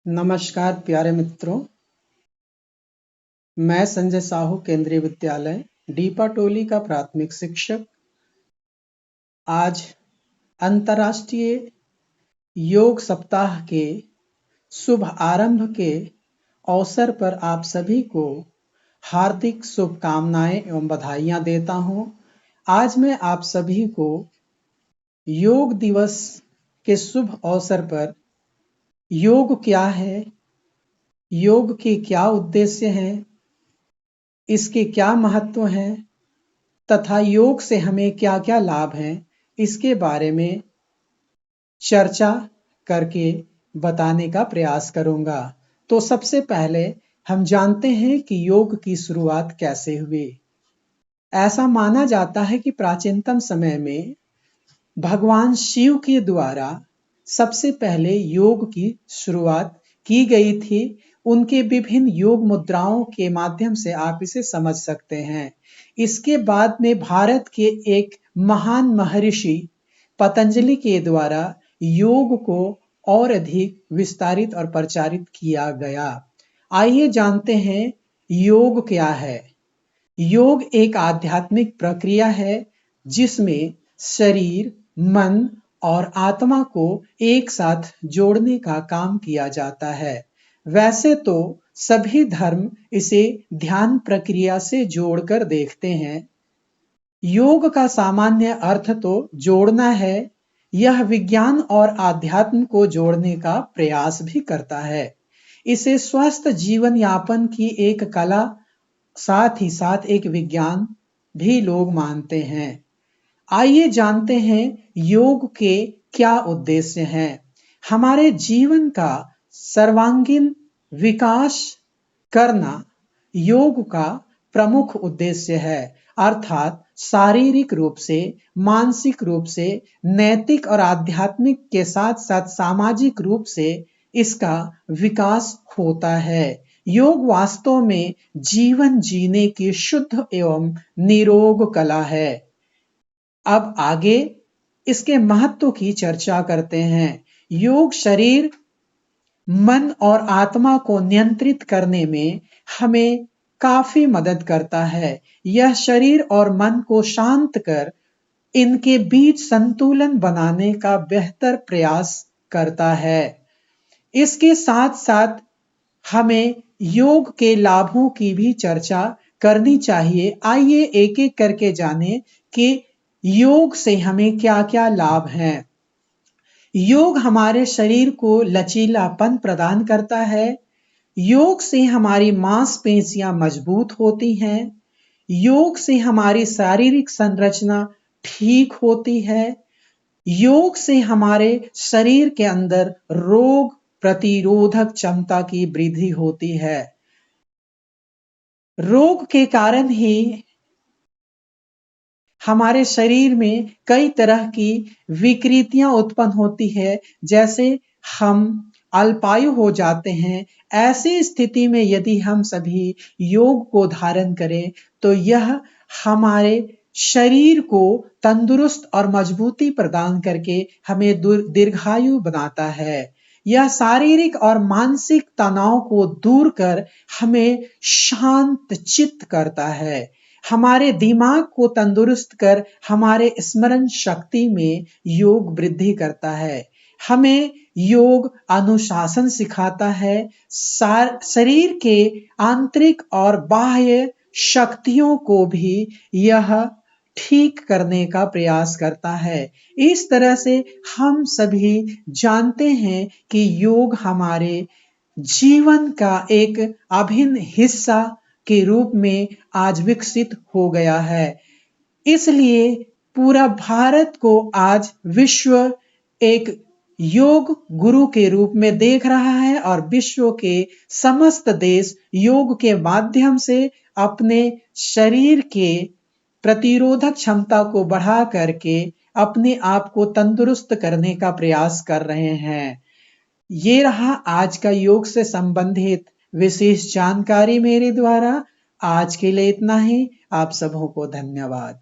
नमस्कार प्यारे मित्रों, मैं संजय साहू केंद्रीय विद्यालय डीपा टोली का प्राथमिक शिक्षक आज अंतर्राष्ट्रीय योग सप्ताह के शुभ आरंभ के अवसर पर आप सभी को हार्दिक शुभकामनाएं एवं बधाइयां देता हूं। आज मैं आप सभी को योग दिवस के शुभ अवसर पर योग क्या है, योग के क्या उद्देश्य हैं, इसके क्या महत्व हैं तथा योग से हमें क्या क्या लाभ हैं, इसके बारे में चर्चा करके बताने का प्रयास करूंगा। तो सबसे पहले हम जानते हैं कि योग की शुरुआत कैसे हुई। ऐसा माना जाता है कि प्राचीनतम समय में भगवान शिव के द्वारा सबसे पहले योग की शुरुआत की गई थी। उनके विभिन्न योग मुद्राओं के माध्यम से आप इसे समझ सकते हैं। इसके बाद में भारत के एक महान महर्षि पतंजलि के द्वारा योग को और अधिक विस्तारित और प्रचारित किया गया। आइए जानते हैं योग क्या है। योग एक आध्यात्मिक प्रक्रिया है जिसमें शरीर, मन और आत्मा को एक साथ जोड़ने का काम किया जाता है। वैसे तो सभी धर्म इसे ध्यान प्रक्रिया से जोड़कर देखते हैं। योग का सामान्य अर्थ तो जोड़ना है। यह विज्ञान और आध्यात्म को जोड़ने का प्रयास भी करता है। इसे स्वस्थ जीवन यापन की एक कला, साथ ही साथ एक विज्ञान भी लोग मानते हैं। आइए जानते हैं योग के क्या उद्देश्य हैं। हमारे जीवन का सर्वांगीण विकास करना योग का प्रमुख उद्देश्य है, अर्थात शारीरिक रूप से, मानसिक रूप से, नैतिक और आध्यात्मिक के साथ साथ सामाजिक रूप से इसका विकास होता है। योग वास्तव में जीवन जीने की शुद्ध एवं निरोग कला है। अब आगे इसके महत्व की चर्चा करते हैं। योग शरीर, मन और आत्मा को नियंत्रित करने में हमें काफी मदद करता है। यह शरीर और मन को शांत कर इनके बीच संतुलन बनाने का बेहतर प्रयास करता है। इसके साथ साथ हमें योग के लाभों की भी चर्चा करनी चाहिए। आइए एक एक करके जानें कि योग से हमें क्या क्या लाभ हैं। योग हमारे शरीर को लचीलापन प्रदान करता है। योग से हमारी मांसपेशियां मजबूत होती हैं। योग से हमारी शारीरिक संरचना ठीक होती है। योग से हमारे शरीर के अंदर रोग प्रतिरोधक क्षमता की वृद्धि होती है। रोग के कारण ही हमारे शरीर में कई तरह की विकृतियां उत्पन्न होती है, जैसे हम अल्पायु हो जाते हैं। ऐसी स्थिति में यदि हम सभी योग को धारण करें तो यह हमारे शरीर को तंदुरुस्त और मजबूती प्रदान करके हमें दीर्घायु बनाता है। यह शारीरिक और मानसिक तनाव को दूर कर हमें शांत चित्त करता है। हमारे दिमाग को तंदुरुस्त कर हमारे स्मरण शक्ति में योग वृद्धि करता है। हमें योग अनुशासन सिखाता है। शरीर के आंतरिक और बाह्य शक्तियों को भी यह ठीक करने का प्रयास करता है। इस तरह से हम सभी जानते हैं कि योग हमारे जीवन का एक अभिन्न हिस्सा के रूप में आज विकसित हो गया है। इसलिए पूरा भारत को आज विश्व एक योग गुरु के रूप में देख रहा है और विश्व के समस्त देश योग के माध्यम से अपने शरीर के प्रतिरोधक क्षमता को बढ़ा करके अपने आप को तंदुरुस्त करने का प्रयास कर रहे हैं। ये रहा आज का योग से संबंधित विशेष जानकारी मेरे द्वारा। आज के लिए इतना ही। आप सबों को धन्यवाद।